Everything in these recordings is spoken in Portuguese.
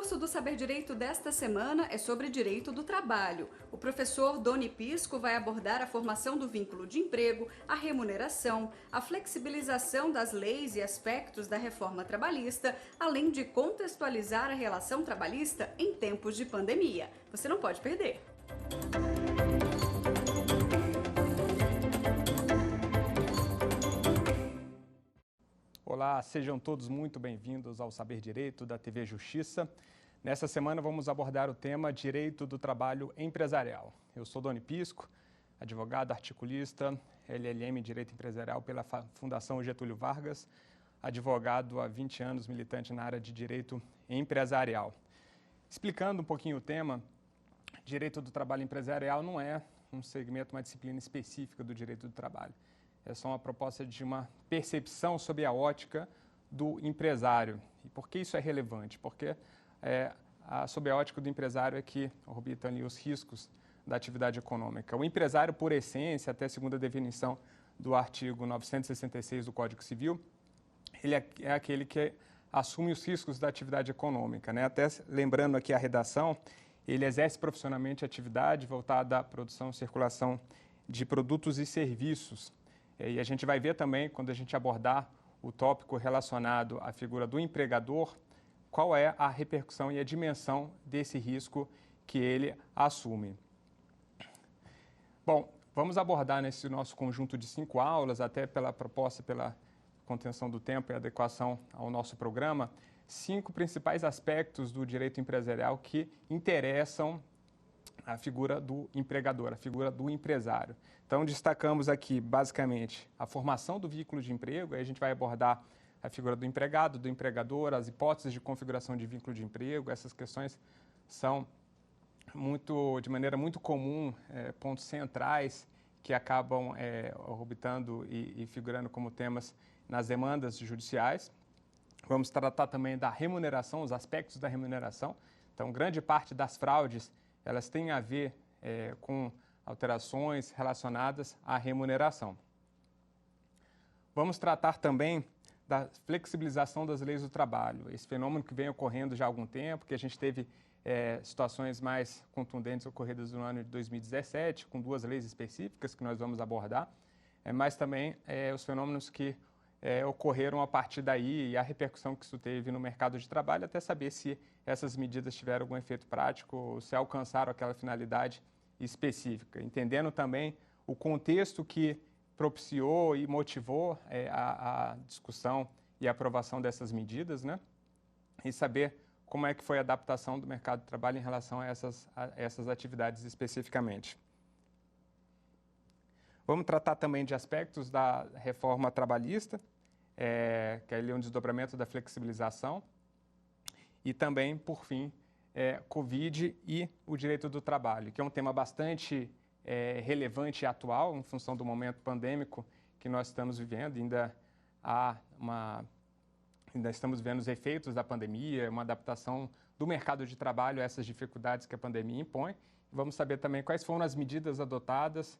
curso do Saber Direito desta semana é sobre direito do trabalho. O professor Doni Pisco vai abordar a formação do vínculo de emprego, a remuneração, a flexibilização das leis e aspectos da reforma trabalhista, além de contextualizar a relação trabalhista em tempos de pandemia. Você não pode perder. Olá, sejam todos muito bem-vindos ao Saber Direito da TV Justiça. Nessa semana vamos abordar o tema Direito do Trabalho Empresarial. Eu sou Doni Pisco, advogado, articulista, LLM em Direito Empresarial pela Fundação Getúlio Vargas, advogado há 20 anos, militante na área de Direito Empresarial. Explicando um pouquinho o tema, Direito do Trabalho Empresarial não é um segmento, uma disciplina específica do Direito do Trabalho. É só uma proposta de uma percepção sob a ótica do empresário. E por que isso é relevante? Porque sob a ótica do empresário é que orbitam ali os riscos da atividade econômica. O empresário, por essência, até segundo a definição do artigo 966 do Código Civil, ele é aquele que assume os riscos da atividade econômica, né? Até lembrando aqui a redação, ele exerce profissionalmente atividade voltada à produção e circulação de produtos e serviços. E a gente vai ver também, quando a gente abordar o tópico relacionado à figura do empregador, qual é a repercussão e a dimensão desse risco que ele assume. Bom, vamos abordar nesse nosso conjunto de 5 aulas, até pela proposta, pela contenção do tempo e adequação ao nosso programa, 5 principais aspectos do direito empresarial que interessam a figura do empregador, a figura do empresário. Então, destacamos aqui, basicamente, a formação do vínculo de emprego, aí a gente vai abordar a figura do empregado, do empregador, as hipóteses de configuração de vínculo de emprego. Essas questões são, de maneira muito comum, pontos centrais que acabam orbitando e figurando como temas nas demandas judiciais. Vamos tratar também da remuneração, os aspectos da remuneração. Então, grande parte das fraudes elas têm a ver com alterações relacionadas à remuneração. Vamos tratar também da flexibilização das leis do trabalho, esse fenômeno que vem ocorrendo já há algum tempo, que a gente teve situações mais contundentes ocorridas no ano de 2017, com 2 leis específicas que nós vamos abordar, mas também os fenômenos que ocorreram a partir daí e a repercussão que isso teve no mercado de trabalho, até saber se essas medidas tiveram algum efeito prático ou se alcançaram aquela finalidade específica. Entendendo também o contexto que propiciou e motivou a discussão e a aprovação dessas medidas, né? E saber como é que foi a adaptação do mercado de trabalho em relação a essas atividades especificamente. Vamos tratar também de aspectos da reforma trabalhista, que é um desdobramento da flexibilização, e também, por fim, Covid e o direito do trabalho, que é um tema bastante relevante e atual em função do momento pandêmico que nós estamos vivendo. Ainda estamos vendo os efeitos da pandemia, uma adaptação do mercado de trabalho a essas dificuldades que a pandemia impõe. Vamos saber também quais foram as medidas adotadas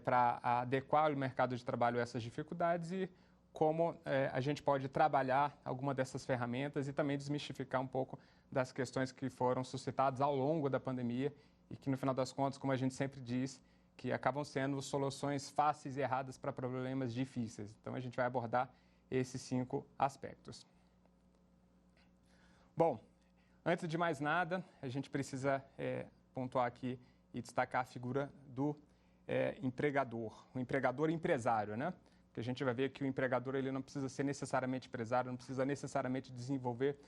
para adequar o mercado de trabalho a essas dificuldades e como a gente pode trabalhar alguma dessas ferramentas e também desmistificar um pouco das questões que foram suscitadas ao longo da pandemia e que, no final das contas, como a gente sempre diz, que acabam sendo soluções fáceis e erradas para problemas difíceis. Então, a gente vai abordar esses 5 aspectos. Bom, antes de mais nada, a gente precisa pontuar aqui e destacar a figura do empregador, o empregador empresário, né? Que a gente vai ver que o empregador ele não precisa ser necessariamente empresário, não precisa necessariamente desenvolver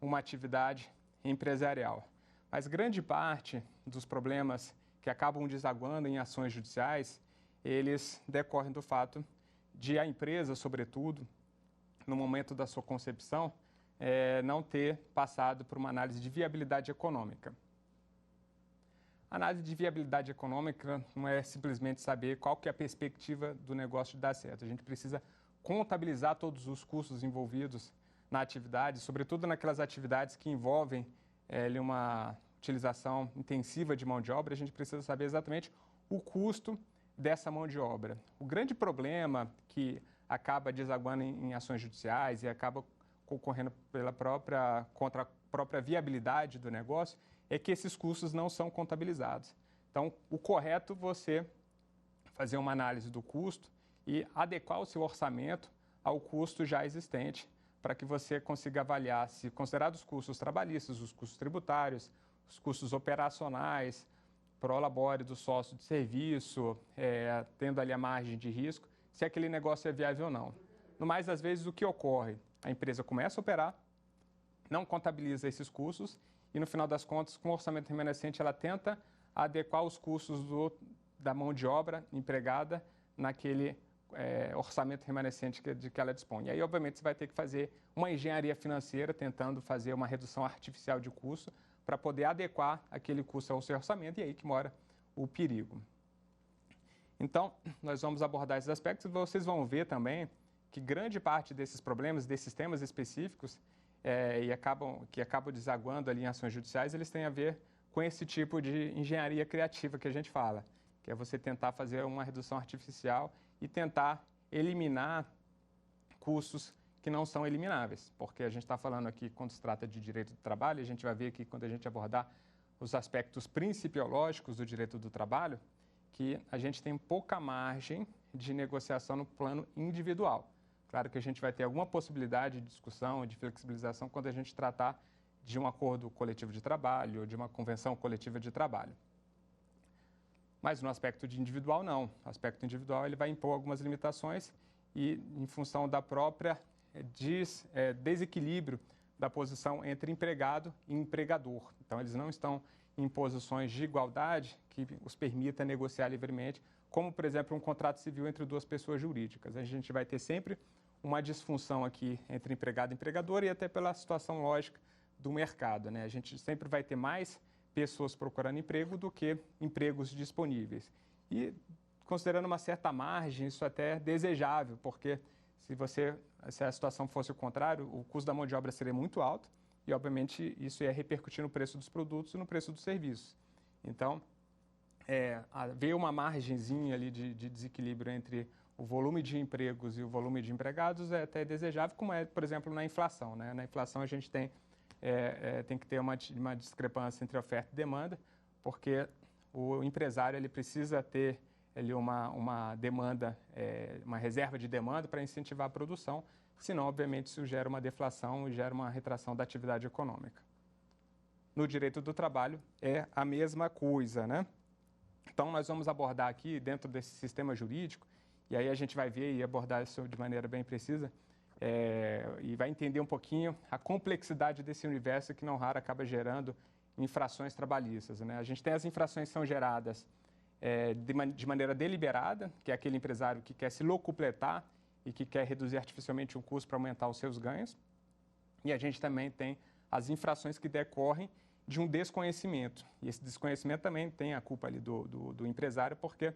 uma atividade empresarial. Mas grande parte dos problemas que acabam desaguando em ações judiciais, eles decorrem do fato de a empresa, sobretudo, no momento da sua concepção, não ter passado por uma análise de viabilidade econômica. A análise de viabilidade econômica não é simplesmente saber qual que é a perspectiva do negócio de dar certo. A gente precisa contabilizar todos os custos envolvidos na atividade, sobretudo naquelas atividades que envolvem uma utilização intensiva de mão de obra. A gente precisa saber exatamente o custo dessa mão de obra. O grande problema que acaba desaguando em ações judiciais e acaba concorrendo contra a própria viabilidade do negócio, é que esses custos não são contabilizados. Então, o correto é você fazer uma análise do custo e adequar o seu orçamento ao custo já existente, para que você consiga avaliar se, considerados os custos trabalhistas, os custos tributários, os custos operacionais, pro labore do sócio de serviço, tendo ali a margem de risco, se aquele negócio é viável ou não. No mais das vezes, o que ocorre? A empresa começa a operar, não contabiliza esses custos e, no final das contas, com o orçamento remanescente, ela tenta adequar os custos da mão de obra empregada naquele orçamento remanescente de que ela dispõe. E aí, obviamente, você vai ter que fazer uma engenharia financeira, tentando fazer uma redução artificial de custo para poder adequar aquele custo ao seu orçamento, e aí que mora o perigo. Então, nós vamos abordar esses aspectos e vocês vão ver também que grande parte desses problemas, desses temas específicos, que acabam desaguando ali em ações judiciais, eles têm a ver com esse tipo de engenharia criativa que a gente fala, que é você tentar fazer uma redução artificial e tentar eliminar custos que não são elimináveis, porque a gente está falando aqui, quando se trata de direito do trabalho, a gente vai ver aqui, quando a gente abordar os aspectos principiológicos do direito do trabalho, que a gente tem pouca margem de negociação no plano individual. Claro que a gente vai ter alguma possibilidade de discussão, de flexibilização, quando a gente tratar de um acordo coletivo de trabalho ou de uma convenção coletiva de trabalho. Mas no aspecto de individual, não. O aspecto individual ele vai impor algumas limitações e, em função da própria desequilíbrio da posição entre empregado e empregador. Então, eles não estão em posições de igualdade que os permita negociar livremente, como, por exemplo, um contrato civil entre duas pessoas jurídicas. A gente vai ter sempre uma disfunção aqui entre empregado e empregador e até pela situação lógica do mercado, né? A gente sempre vai ter mais pessoas procurando emprego do que empregos disponíveis. E, considerando uma certa margem, isso até é desejável, porque se a situação fosse o contrário, o custo da mão de obra seria muito alto e, obviamente, isso ia repercutir no preço dos produtos e no preço dos serviços. Então, haver uma margenzinha ali de desequilíbrio entre o volume de empregos e o volume de empregados é até desejável, como é, por exemplo, na inflação, né? Na inflação, a gente tem que ter uma discrepância entre oferta e demanda, porque o empresário ele precisa ter ali uma demanda, uma reserva de demanda para incentivar a produção, senão, obviamente, isso gera uma deflação e gera uma retração da atividade econômica. No direito do trabalho é a mesma coisa, né? Então, nós vamos abordar aqui, dentro desse sistema jurídico, e aí a gente vai ver e abordar isso de maneira bem precisa, e vai entender um pouquinho a complexidade desse universo que não raro acaba gerando infrações trabalhistas, né? A gente tem as infrações que são geradas de maneira deliberada, que é aquele empresário que quer se locupletar e que quer reduzir artificialmente o custo para aumentar os seus ganhos. E a gente também tem as infrações que decorrem de um desconhecimento. E esse desconhecimento também tem a culpa ali do empresário, porque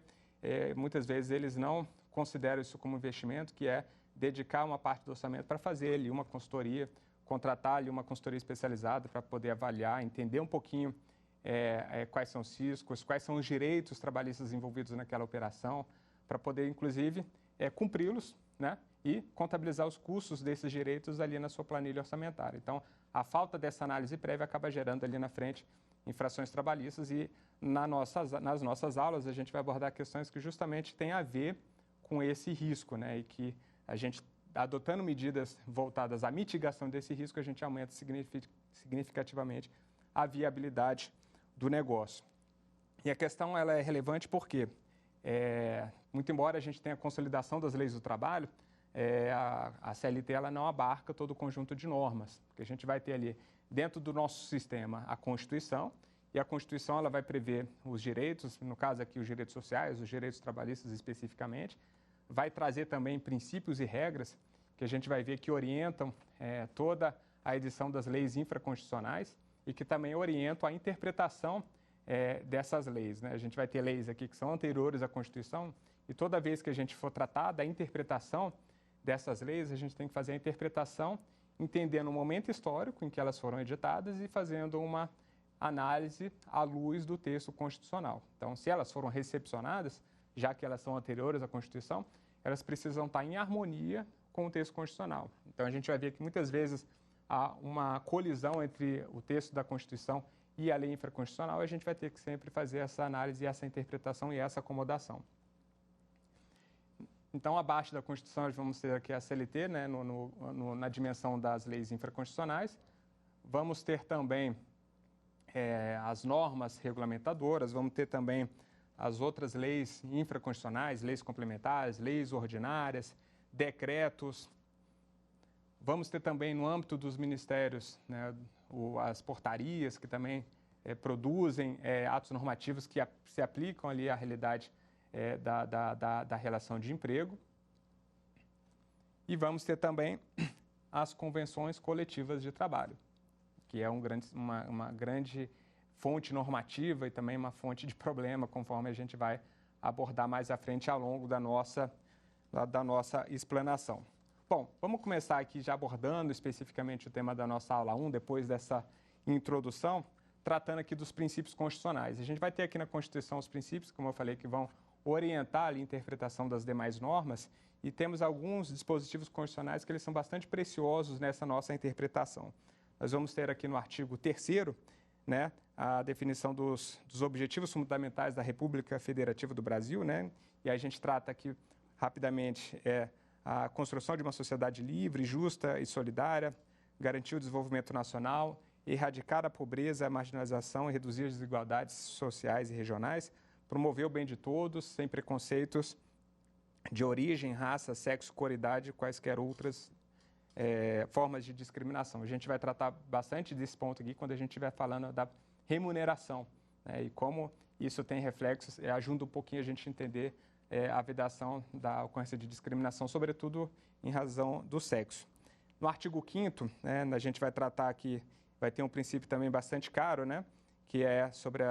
muitas vezes eles não consideram isso como investimento, que é dedicar uma parte do orçamento para fazer ali uma consultoria, contratar ali uma consultoria especializada para poder avaliar, entender um pouquinho quais são os riscos, quais são os direitos trabalhistas envolvidos naquela operação, para poder, inclusive, cumpri-los, né? E contabilizar os custos desses direitos ali na sua planilha orçamentária. Então, a falta dessa análise prévia acaba gerando ali na frente infrações trabalhistas e nas nossas aulas a gente vai abordar questões que justamente têm a ver com esse risco, né? E que a gente, adotando medidas voltadas à mitigação desse risco, a gente aumenta significativamente a viabilidade do negócio. E a questão ela é relevante porque, muito embora a gente tenha a consolidação das leis do trabalho, a CLT ela não abarca todo o conjunto de normas, porque a gente vai ter ali, dentro do nosso sistema, a Constituição, e a Constituição ela vai prever os direitos, no caso aqui os direitos sociais, os direitos trabalhistas especificamente, vai trazer também princípios e regras que a gente vai ver que orientam toda a edição das leis infraconstitucionais e que também orientam a interpretação dessas leis, né? A gente vai ter leis aqui que são anteriores à Constituição e toda vez que a gente for tratar da interpretação dessas leis, a gente tem que fazer a interpretação entendendo o momento histórico em que elas foram editadas e fazendo uma análise à luz do texto constitucional. Então, se elas foram recepcionadas, já que elas são anteriores à Constituição, elas precisam estar em harmonia com o texto constitucional. Então, a gente vai ver que muitas vezes há uma colisão entre o texto da Constituição e a lei infraconstitucional, e a gente vai ter que sempre fazer essa análise, essa interpretação e essa acomodação. Então, abaixo da Constituição, vamos ter aqui a CLT, né, na dimensão das leis infraconstitucionais. Vamos ter também as normas regulamentadoras, vamos ter também as outras leis infraconstitucionais, leis complementares, leis ordinárias, decretos. Vamos ter também, no âmbito dos ministérios, né, as portarias, que também produzem atos normativos que se aplicam ali à realidade da relação de emprego. E vamos ter também as convenções coletivas de trabalho, que é uma grande fonte normativa e também uma fonte de problema, conforme a gente vai abordar mais à frente ao longo da nossa explanação. Bom, vamos começar aqui já abordando especificamente o tema da nossa aula 1, depois dessa introdução, tratando aqui dos princípios constitucionais. A gente vai ter aqui na Constituição os princípios, como eu falei, que vão orientar a interpretação das demais normas, e temos alguns dispositivos constitucionais que eles são bastante preciosos nessa nossa interpretação. Nós vamos ter aqui no artigo 3º, né, a definição dos objetivos fundamentais da República Federativa do Brasil, né, e a gente trata aqui rapidamente a construção de uma sociedade livre, justa e solidária, garantir o desenvolvimento nacional, erradicar a pobreza, a marginalização e reduzir as desigualdades sociais e regionais, promover o bem de todos, sem preconceitos de origem, raça, sexo, cor, idade e quaisquer outras formas de discriminação. A gente vai tratar bastante desse ponto aqui quando a gente estiver falando da remuneração, né, e como isso tem reflexos, ajuda um pouquinho a gente a entender a vedação da ocorrência de discriminação, sobretudo em razão do sexo. No artigo 5º, né, a gente vai tratar aqui, vai ter um princípio também bastante caro, né, que é sobre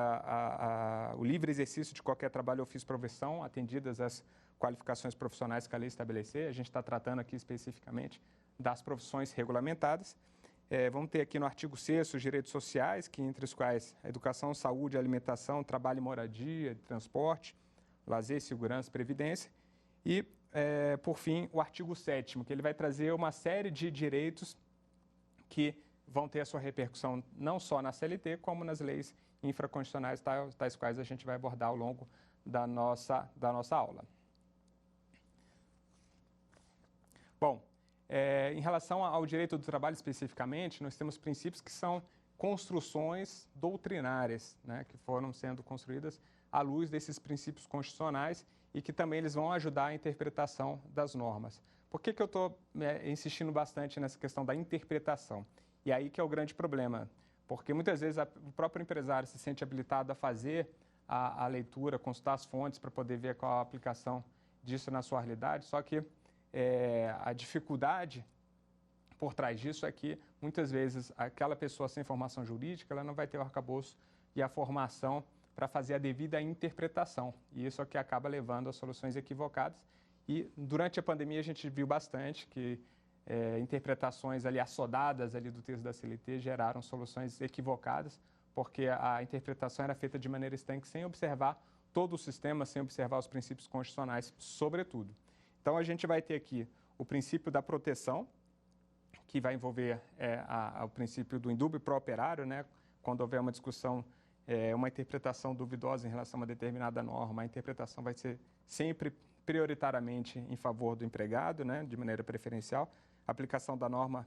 o livre exercício de qualquer trabalho, ofício, profissão, atendidas as qualificações profissionais que a lei estabelecer. A gente está tratando aqui especificamente das profissões regulamentadas. Vamos ter aqui no artigo 6º os direitos sociais, que entre os quais a educação, saúde, alimentação, trabalho e moradia, transporte, lazer, segurança, previdência. E, por fim, o artigo 7º, que ele vai trazer uma série de direitos que vão ter a sua repercussão não só na CLT, como nas leis infraconstitucionais, tais quais a gente vai abordar ao longo da nossa aula. Bom, em relação ao direito do trabalho especificamente, nós temos princípios que são construções doutrinárias, né, que foram sendo construídas à luz desses princípios constitucionais e que também eles vão ajudar a interpretação das normas. Por que eu estou insistindo bastante nessa questão da interpretação? E aí que é o grande problema, porque muitas vezes o próprio empresário se sente habilitado a fazer a leitura, consultar as fontes para poder ver qual a aplicação disso na sua realidade, só que a dificuldade por trás disso é que, muitas vezes, aquela pessoa sem formação jurídica, ela não vai ter o arcabouço e a formação para fazer a devida interpretação. E isso é o que acaba levando a soluções equivocadas. E, durante a pandemia, a gente viu bastante que interpretações ali assodadas ali do texto da CLT geraram soluções equivocadas, porque a interpretação era feita de maneira estanque, sem observar todo o sistema, sem observar os princípios constitucionais, sobretudo. Então, a gente vai ter aqui o princípio da proteção, que vai envolver o princípio do indúbio pro operário, né? Quando houver uma discussão, uma interpretação duvidosa em relação a uma determinada norma, a interpretação vai ser sempre prioritariamente em favor do empregado, né? De maneira preferencial. A aplicação da norma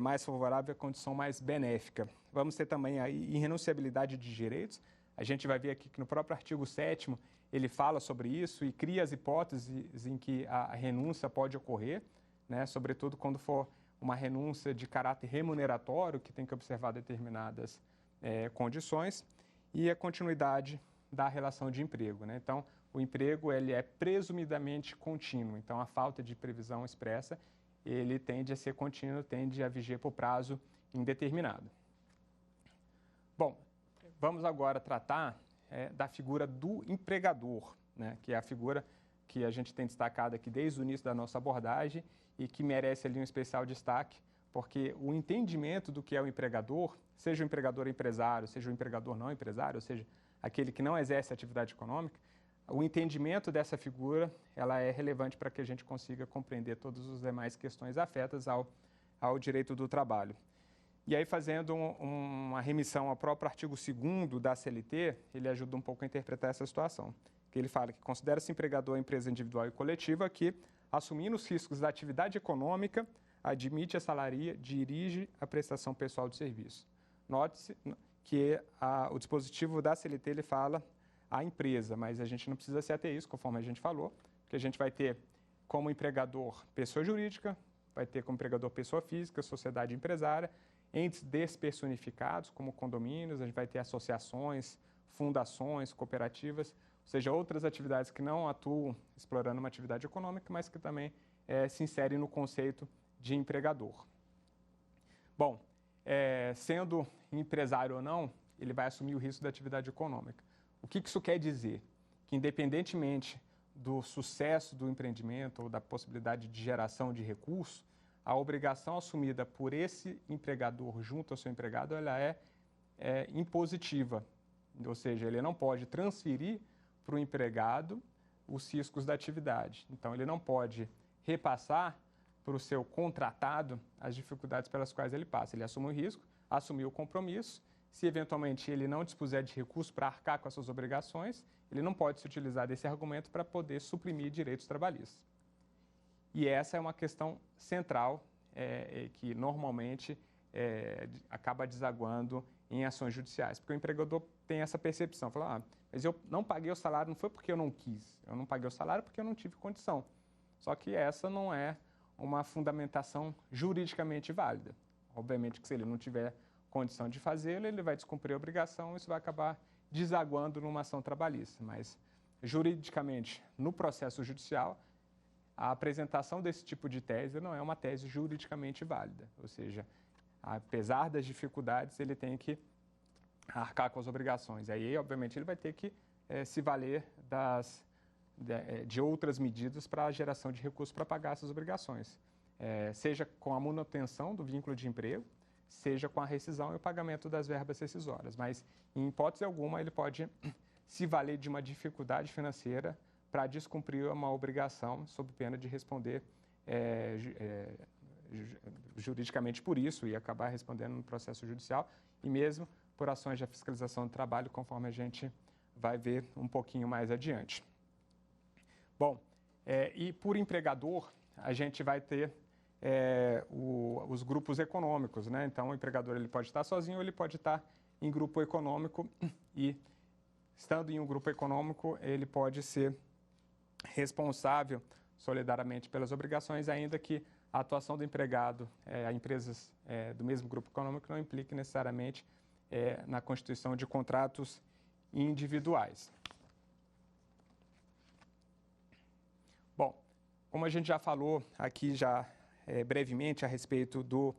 mais favorável à condição mais benéfica. Vamos ter também a irrenunciabilidade de direitos. A gente vai ver aqui que no próprio artigo 7º ele fala sobre isso e cria as hipóteses em que a renúncia pode ocorrer, né? Sobretudo quando for uma renúncia de caráter remuneratório, que tem que observar determinadas condições, e a continuidade da relação de emprego, né? Então, o emprego ele é presumidamente contínuo, então a falta de previsão expressa ele tende a ser contínuo, tende a viger por prazo indeterminado. Bom, vamos agora tratar da figura do empregador, né, que é a figura que a gente tem destacado aqui desde o início da nossa abordagem e que merece ali um especial destaque, porque o entendimento do que é o empregador, seja o empregador empresário, seja o empregador não empresário, ou seja, aquele que não exerce atividade econômica, o entendimento dessa figura ela é relevante para que a gente consiga compreender todas as demais questões afetas ao direito do trabalho. E aí, fazendo uma remissão ao próprio artigo 2º da CLT, ele ajuda um pouco a interpretar essa situação. Que ele fala que considera-se empregador a empresa individual e coletiva que, assumindo os riscos da atividade econômica, admite, assalaria, dirige a prestação pessoal de serviço. Note-se que o dispositivo da CLT ele fala a empresa, mas a gente não precisa se ater a isso, conforme a gente falou, porque a gente vai ter como empregador pessoa jurídica, vai ter como empregador pessoa física, sociedade empresária, entes despersonificados, como condomínios, a gente vai ter associações, fundações, cooperativas, ou seja, outras atividades que não atuam explorando uma atividade econômica, mas que também se inserem no conceito de empregador. Bom, sendo empresário ou não, ele vai assumir o risco da atividade econômica. O que isso quer dizer? Que independentemente do sucesso do empreendimento ou da possibilidade de geração de recursos, a obrigação assumida por esse empregador junto ao seu empregado ela é impositiva, ou seja, ele não pode transferir para o empregado os riscos da atividade. Então, ele não pode repassar para o seu contratado as dificuldades pelas quais ele passa. Ele assume o risco, assumiu o compromisso. Se, eventualmente, ele não dispuser de recursos para arcar com as suas obrigações, ele não pode se utilizar desse argumento para poder suprimir direitos trabalhistas. E essa é uma questão central que, normalmente, acaba desaguando em ações judiciais. Porque o empregador tem essa percepção, fala, mas eu não paguei o salário, não foi porque eu não quis, eu não paguei o salário porque eu não tive condição. Só que essa não é uma fundamentação juridicamente válida. Obviamente que se ele não tiver condição de fazê-lo, ele vai descumprir a obrigação e isso vai acabar desaguando numa ação trabalhista. Mas, juridicamente, no processo judicial, a apresentação desse tipo de tese não é uma tese juridicamente válida. Ou seja, apesar das dificuldades, ele tem que arcar com as obrigações. Aí, obviamente, ele vai ter que se valer de outras medidas para a geração de recursos para pagar essas obrigações. Seja com a manutenção do vínculo de emprego, seja com a rescisão e o pagamento das verbas rescisórias. Mas, em hipótese alguma, ele pode se valer de uma dificuldade financeira para descumprir uma obrigação, sob pena de responder juridicamente por isso e acabar respondendo no processo judicial e mesmo por ações de fiscalização do trabalho, conforme a gente vai ver um pouquinho mais adiante. Bom, e por empregador, a gente vai ter os grupos econômicos, né? Então, o empregador ele pode estar sozinho ou ele pode estar em grupo econômico e, estando em um grupo econômico, ele pode ser responsável solidariamente pelas obrigações, ainda que a atuação do empregado a empresas do mesmo grupo econômico não implique necessariamente na constituição de contratos individuais. Bom, como a gente já falou aqui brevemente a respeito do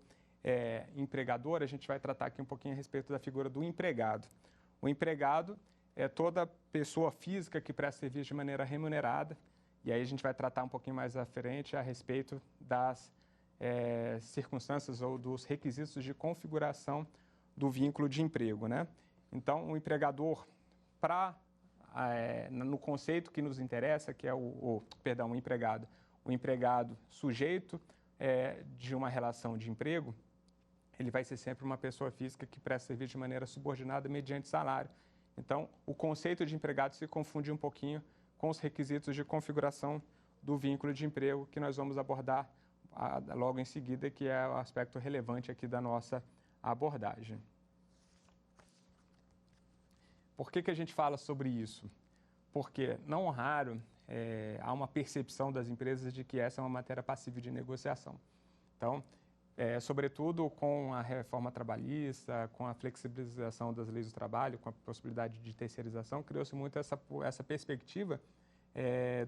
empregador, a gente vai tratar aqui um pouquinho a respeito da figura do empregado. O empregado é toda pessoa física que presta serviço de maneira remunerada, e aí a gente vai tratar um pouquinho mais à frente a respeito das circunstâncias ou dos requisitos de configuração do vínculo de emprego, né? Então, o empregador, no conceito que nos interessa, que é o empregado sujeito de uma relação de emprego, ele vai ser sempre uma pessoa física que presta serviço de maneira subordinada mediante salário. Então, o conceito de empregado se confunde um pouquinho com os requisitos de configuração do vínculo de emprego que nós vamos abordar logo em seguida, que é o aspecto relevante aqui da nossa abordagem. Por que a gente fala sobre isso? Porque, não raro, há uma percepção das empresas de que essa é uma matéria passível de negociação. Então, sobretudo com a reforma trabalhista, com a flexibilização das leis do trabalho, com a possibilidade de terceirização, criou-se muito essa perspectiva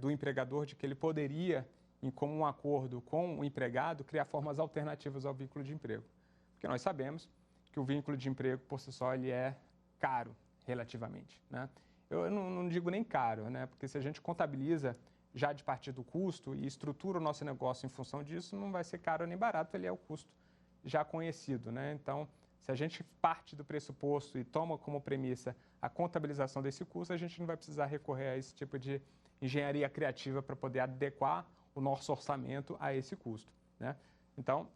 do empregador de que ele poderia, em comum acordo com o empregado, criar formas alternativas ao vínculo de emprego. Porque nós sabemos que o vínculo de emprego, por si só, ele é caro, relativamente, né? Eu não digo nem caro, né? Porque se a gente contabiliza já de partir do custo e estrutura o nosso negócio em função disso, não vai ser caro nem barato, ele é o custo já conhecido, né? Então, Se a gente parte do pressuposto e toma como premissa a contabilização desse custo, a gente não vai precisar recorrer a esse tipo de engenharia criativa para poder adequar o nosso orçamento a esse custo, né? Então,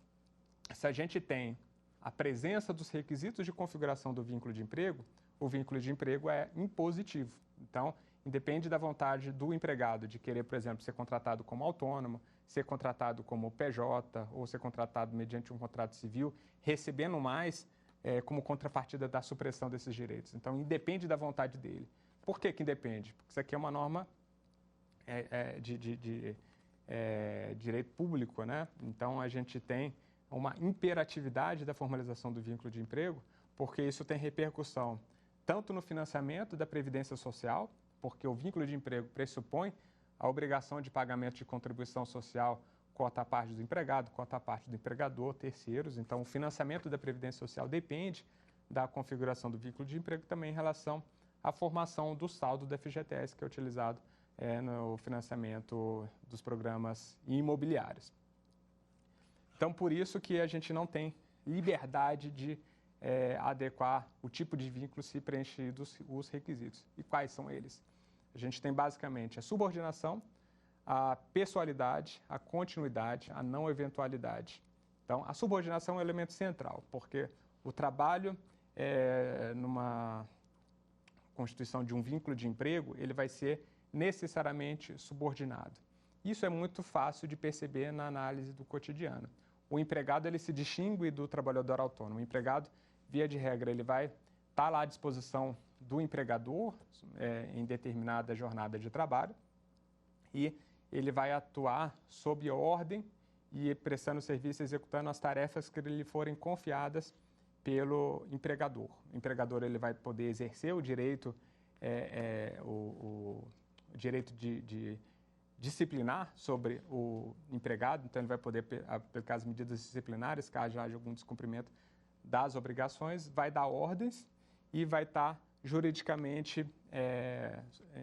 se a gente tem a presença dos requisitos de configuração do vínculo de emprego, o vínculo de emprego é impositivo. Então, independe da vontade do empregado de querer, por exemplo, ser contratado como autônomo, ser contratado como PJ ou ser contratado mediante um contrato civil, recebendo mais como contrapartida da supressão desses direitos. Então, independe da vontade dele. Por que que independe? Porque isso aqui é uma norma de direito público, né? Então, a gente tem uma imperatividade da formalização do vínculo de emprego, porque isso tem repercussão tanto no financiamento da Previdência Social, porque o vínculo de emprego pressupõe a obrigação de pagamento de contribuição social, cota à parte do empregado, cota à parte do empregador, terceiros. Então, o financiamento da Previdência Social depende da configuração do vínculo de emprego também em relação à formação do saldo do FGTS, que é utilizado no financiamento dos programas imobiliários. Então, por isso que a gente não tem liberdade de adequar o tipo de vínculo se preenchidos os requisitos. E quais são eles? A gente tem basicamente a subordinação, a pessoalidade, a continuidade, a não eventualidade. Então, a subordinação é um elemento central, porque o trabalho, numa constituição de um vínculo de emprego, ele vai ser necessariamente subordinado. Isso é muito fácil de perceber na análise do cotidiano. O empregado ele se distingue do trabalhador autônomo. O empregado, via de regra, ele vai estar lá à disposição do empregador em determinada jornada de trabalho e ele vai atuar sob ordem e prestando serviço, executando as tarefas que lhe forem confiadas pelo empregador. O empregador ele vai poder exercer o direito, o direito de disciplinar sobre o empregado, então ele vai poder aplicar as medidas disciplinares caso haja algum descumprimento das obrigações, vai dar ordens e vai estar juridicamente,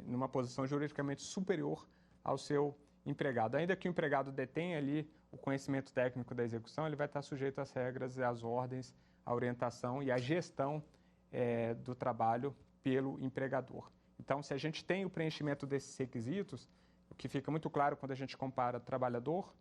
numa posição juridicamente superior ao seu empregado. Ainda que o empregado detenha ali o conhecimento técnico da execução, ele vai estar sujeito às regras e às ordens, à orientação e à gestão do trabalho pelo empregador. Então, se a gente tem o preenchimento desses requisitos, o que fica muito claro quando a gente compara o trabalhador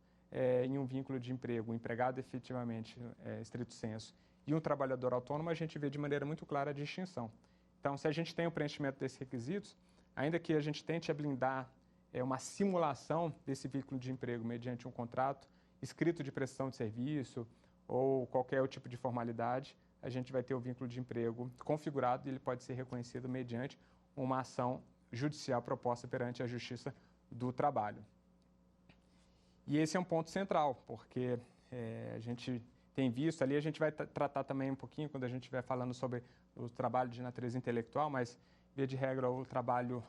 em um vínculo de emprego, o empregado efetivamente, estrito senso, e um trabalhador autônomo, a gente vê de maneira muito clara a distinção. Então, se a gente tem o preenchimento desses requisitos, ainda que a gente tente blindar uma simulação desse vínculo de emprego mediante um contrato escrito de prestação de serviço ou qualquer outro tipo de formalidade, a gente vai ter o vínculo de emprego configurado e ele pode ser reconhecido mediante uma ação judicial proposta perante a Justiça do Trabalho. E esse é um ponto central, porque a gente tem visto ali, a gente vai tratar também um pouquinho quando a gente estiver falando sobre o trabalho de natureza intelectual, mas, via de regra, o trabalho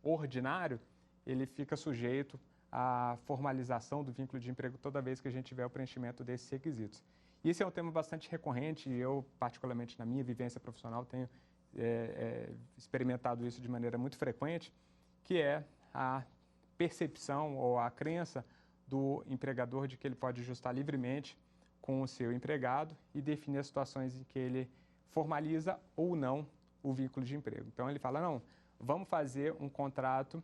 ordinário, ele fica sujeito à formalização do vínculo de emprego toda vez que a gente tiver o preenchimento desses requisitos. E esse é um tema bastante recorrente e eu, particularmente na minha vivência profissional, tenho experimentado isso de maneira muito frequente, que é a percepção ou a crença do empregador de que ele pode ajustar livremente com o seu empregado e definir as situações em que ele formaliza ou não o vínculo de emprego. Então, ele fala, não, vamos fazer um contrato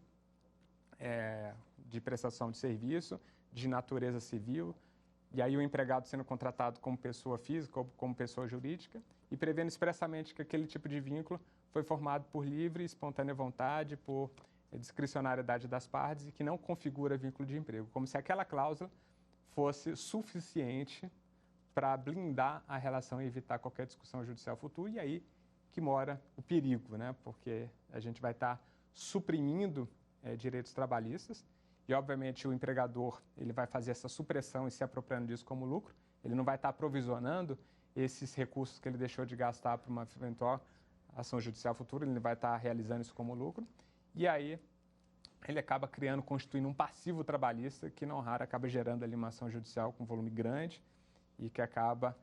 de prestação de serviço de natureza civil, e aí o empregado sendo contratado como pessoa física ou como pessoa jurídica, e prevendo expressamente que aquele tipo de vínculo foi formado por livre e espontânea vontade, por discricionariedade das partes e que não configura vínculo de emprego, como se aquela cláusula fosse suficiente para blindar a relação e evitar qualquer discussão judicial futura, e aí que mora o perigo, né? Porque a gente vai estar suprimindo direitos trabalhistas e, obviamente, o empregador ele vai fazer essa supressão e se apropriando disso como lucro, ele não vai estar provisionando esses recursos que ele deixou de gastar para uma eventual ação judicial futura, ele vai estar realizando isso como lucro, e aí ele acaba constituindo um passivo trabalhista que, não raro, acaba gerando ali uma ação judicial com volume grande e que acaba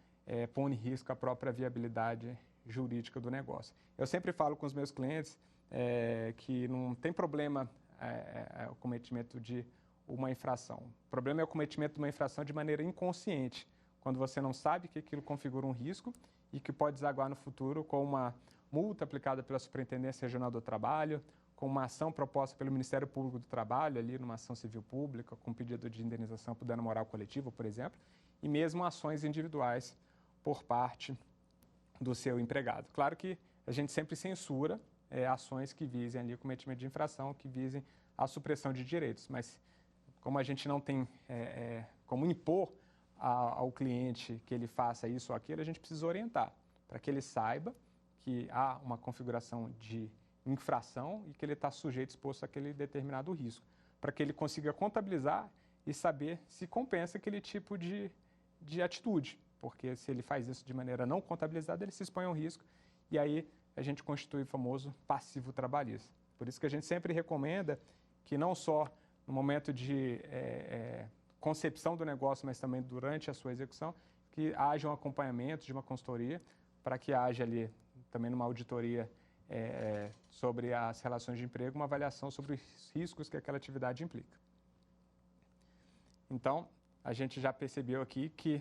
pondo em risco a própria viabilidade jurídica do negócio. Eu sempre falo com os meus clientes que não tem problema o cometimento de uma infração. O problema é o cometimento de uma infração de maneira inconsciente, quando você não sabe que aquilo configura um risco e que pode desaguar no futuro com uma multa aplicada pela Superintendência Regional do Trabalho, com uma ação proposta pelo Ministério Público do Trabalho, ali numa ação civil pública, com pedido de indenização por dano moral coletivo, por exemplo, e mesmo ações individuais por parte do seu empregado. Claro que a gente sempre censura ações que visem ali o cometimento de infração, que visem a supressão de direitos, mas como a gente não tem como impor ao cliente que ele faça isso ou aquilo, a gente precisa orientar para que ele saiba que há uma configuração de infração e que ele está sujeito, exposto àquele determinado risco, para que ele consiga contabilizar e saber se compensa aquele tipo de atitude, porque se ele faz isso de maneira não contabilizada, ele se expõe a um risco e aí a gente constitui o famoso passivo trabalhista. Por isso que a gente sempre recomenda que não só no momento de concepção do negócio, mas também durante a sua execução, que haja um acompanhamento de uma consultoria, para que haja ali também numa auditoria sobre as relações de emprego, uma avaliação sobre os riscos que aquela atividade implica. Então, a gente já percebeu aqui que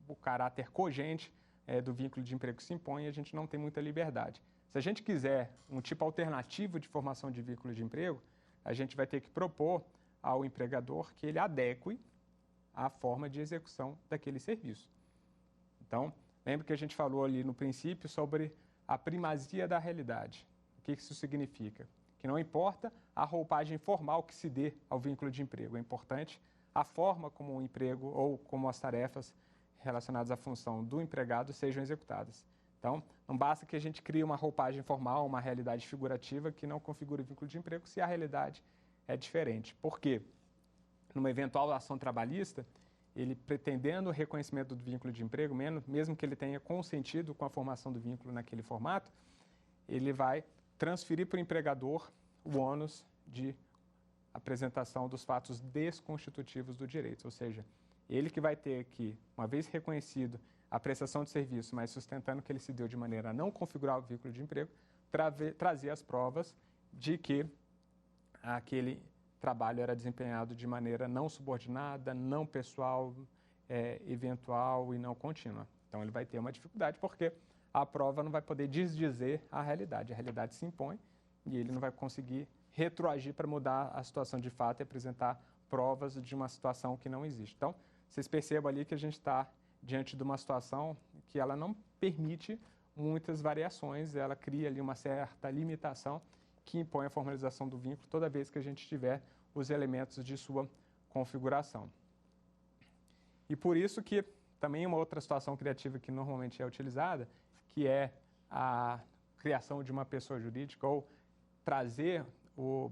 o caráter cogente do vínculo de emprego se impõe e a gente não tem muita liberdade. Se a gente quiser um tipo alternativo de formação de vínculo de emprego, a gente vai ter que propor ao empregador que ele adeque à forma de execução daquele serviço. Então, lembra que a gente falou ali no princípio sobre a primazia da realidade. O que isso significa? Que não importa a roupagem formal que se dê ao vínculo de emprego, é importante a forma como o emprego ou como as tarefas relacionadas à função do empregado sejam executadas. Então, não basta que a gente crie uma roupagem formal, uma realidade figurativa que não configure vínculo de emprego se a realidade é diferente. Por quê? Numa eventual ação trabalhista, ele pretendendo o reconhecimento do vínculo de emprego, mesmo que ele tenha consentido com a formação do vínculo naquele formato, ele vai transferir para o empregador o ônus de apresentação dos fatos desconstitutivos do direito, ou seja, ele que vai ter que, uma vez reconhecido a prestação de serviço, mas sustentando que ele se deu de maneira a não configurar o vínculo de emprego, trazer as provas de que aquele trabalho era desempenhado de maneira não subordinada, não pessoal, eventual e não contínua. Então, ele vai ter uma dificuldade porque a prova não vai poder desdizer a realidade se impõe e ele não vai conseguir retroagir para mudar a situação de fato e apresentar provas de uma situação que não existe. Então, vocês percebam ali que a gente está diante de uma situação que ela não permite muitas variações, ela cria ali uma certa limitação que impõe a formalização do vínculo toda vez que a gente tiver os elementos de sua configuração. E por isso que também uma outra situação criativa que normalmente é utilizada, que é a criação de uma pessoa jurídica ou trazer,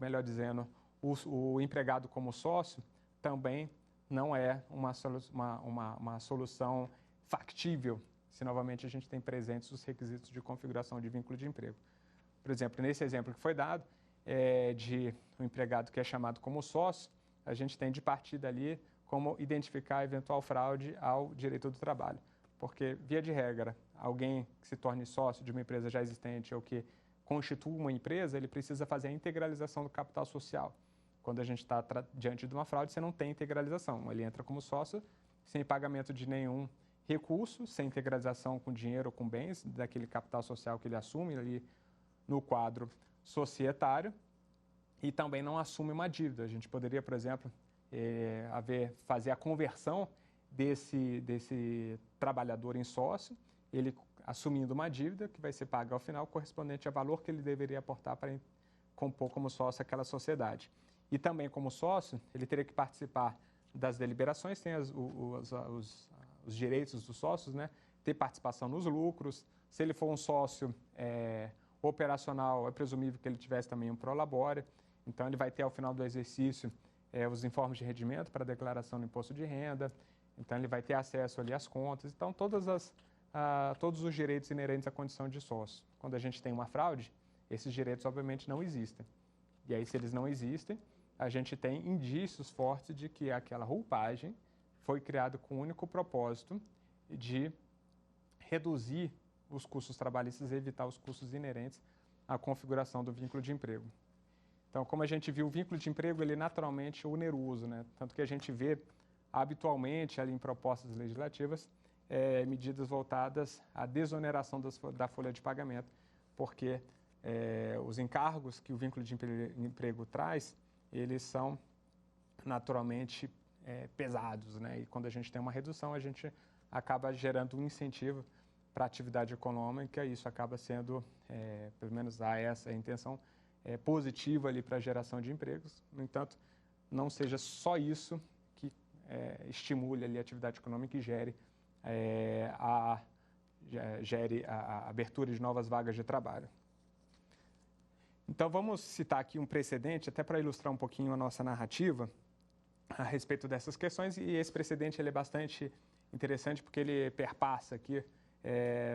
melhor dizendo, o empregado como sócio, também não é uma solução factível se novamente a gente tem presentes os requisitos de configuração de vínculo de emprego. Por exemplo, nesse exemplo que foi dado, de um empregado que é chamado como sócio, a gente tem de partida ali como identificar eventual fraude ao direito do trabalho. Porque, via de regra, alguém que se torne sócio de uma empresa já existente ou que constitua uma empresa, ele precisa fazer a integralização do capital social. Quando a gente está diante de uma fraude, você não tem integralização. Ele entra como sócio sem pagamento de nenhum recurso, sem integralização com dinheiro ou com bens daquele capital social que ele assume ali no quadro societário e também não assume uma dívida. A gente poderia, por exemplo, fazer a conversão desse trabalhador em sócio, ele assumindo uma dívida que vai ser paga ao final correspondente ao valor que ele deveria aportar para compor como sócio aquela sociedade. E também como sócio, ele teria que participar das deliberações, tem os direitos dos sócios, né? Ter participação nos lucros. Se ele for um sócio operacional, é presumível que ele tivesse também um prolabore. Então, ele vai ter ao final do exercício os informes de rendimento para declaração do imposto de renda. Então, ele vai ter acesso ali às contas. Então, todos os direitos inerentes à condição de sócio. Quando a gente tem uma fraude, esses direitos, obviamente, não existem. E aí, se eles não existem, a gente tem indícios fortes de que aquela roupagem foi criada com o único propósito de reduzir os custos trabalhistas e evitar os custos inerentes à configuração do vínculo de emprego. Então, como a gente viu, o vínculo de emprego ele naturalmente é oneroso, né? Tanto que a gente vê habitualmente ali em propostas legislativas medidas voltadas à desoneração da folha de pagamento, porque os encargos que o vínculo de emprego traz, eles são naturalmente pesados, né? E quando a gente tem uma redução, a gente acaba gerando um incentivo para a atividade econômica, e isso acaba sendo, pelo menos há essa intenção, positiva ali para a geração de empregos. No entanto, não seja só isso que estimule ali a atividade econômica e gere a abertura de novas vagas de trabalho. Então, vamos citar aqui um precedente, até para ilustrar um pouquinho a nossa narrativa a respeito dessas questões, e esse precedente ele é bastante interessante porque ele perpassa aqui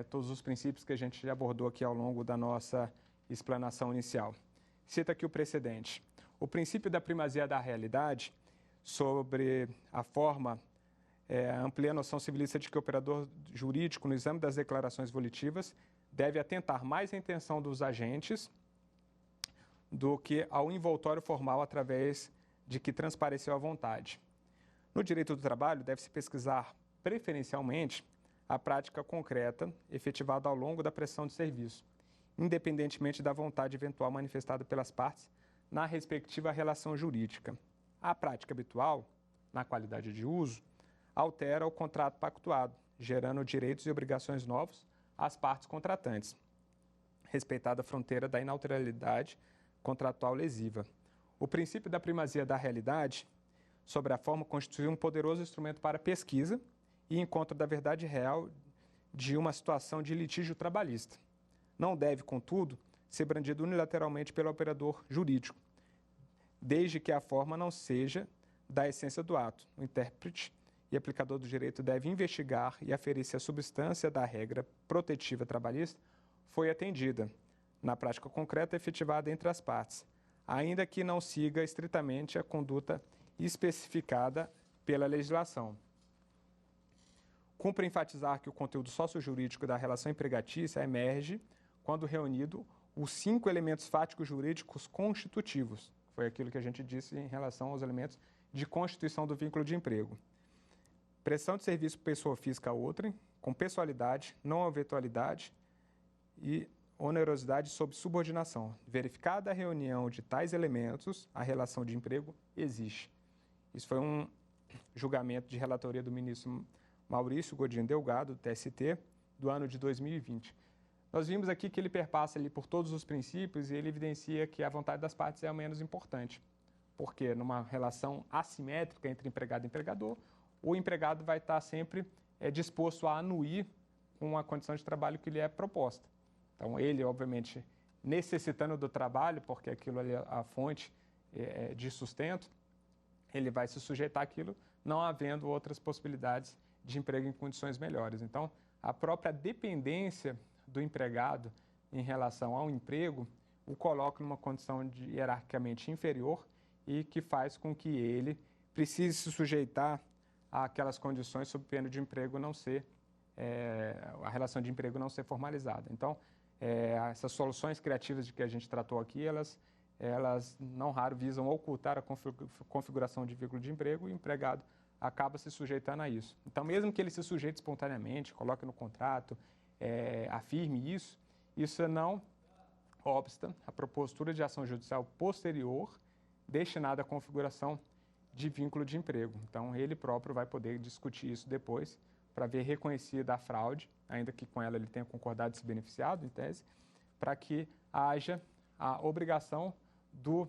todos os princípios que a gente já abordou aqui ao longo da nossa explanação inicial. Cita aqui o precedente. O princípio da primazia da realidade sobre a forma amplia a noção civilista de que o operador jurídico, no exame das declarações volitivas, deve atentar mais à intenção dos agentes do que ao envoltório formal através de que transpareceu a vontade. No direito do trabalho, deve-se pesquisar preferencialmente a prática concreta efetivada ao longo da prestação de serviço, independentemente da vontade eventual manifestada pelas partes na respectiva relação jurídica. A prática habitual, na qualidade de uso, altera o contrato pactuado, gerando direitos e obrigações novos às partes contratantes, respeitada a fronteira da inalterabilidade contratual lesiva. O princípio da primazia da realidade sobre a forma constitui um poderoso instrumento para pesquisa e encontro da verdade real de uma situação de litígio trabalhista. Não deve, contudo, ser brandido unilateralmente pelo operador jurídico, desde que a forma não seja da essência do ato. O intérprete e aplicador do direito deve investigar e aferir se a substância da regra protetiva trabalhista foi atendida, na prática concreta efetivada entre as partes, ainda que não siga estritamente a conduta especificada pela legislação. Cumpre enfatizar que o conteúdo sociojurídico da relação empregatícia emerge quando reunido os 5 elementos fáticos jurídicos constitutivos. Foi aquilo que a gente disse em relação aos elementos de constituição do vínculo de emprego. Prestação de serviço por pessoa física a outrem, com pessoalidade, não eventualidade e onerosidade sob subordinação. Verificada a reunião de tais elementos, a relação de emprego existe. Isso foi um julgamento de relatoria do ministro Maurício Godinho Delgado, do TST, do ano de 2020. Nós vimos aqui que ele perpassa ali por todos os princípios e ele evidencia que a vontade das partes é a menos importante, porque numa relação assimétrica entre empregado e empregador, o empregado vai estar sempre disposto a anuir com a condição de trabalho que lhe é proposta. Então, ele, obviamente, necessitando do trabalho, porque aquilo ali é a fonte de sustento, ele vai se sujeitar àquilo, não havendo outras possibilidades de emprego em condições melhores. Então, a própria dependência do empregado em relação ao emprego o coloca numa condição hierarquicamente inferior e que faz com que ele precise se sujeitar àquelas condições sob pena de emprego não ser, a relação de emprego não ser formalizada. Então, essas soluções criativas de que a gente tratou aqui, elas não raro visam ocultar a configuração de vínculo de emprego e o empregado acaba se sujeitando a isso. Então, mesmo que ele se sujeite espontaneamente, coloque no contrato, afirme isso não obsta a propositura de ação judicial posterior destinada à configuração de vínculo de emprego. Então, ele próprio vai poder discutir isso depois para ver reconhecida a fraude, ainda que com ela ele tenha concordado e se beneficiado, em tese, para que haja a obrigação do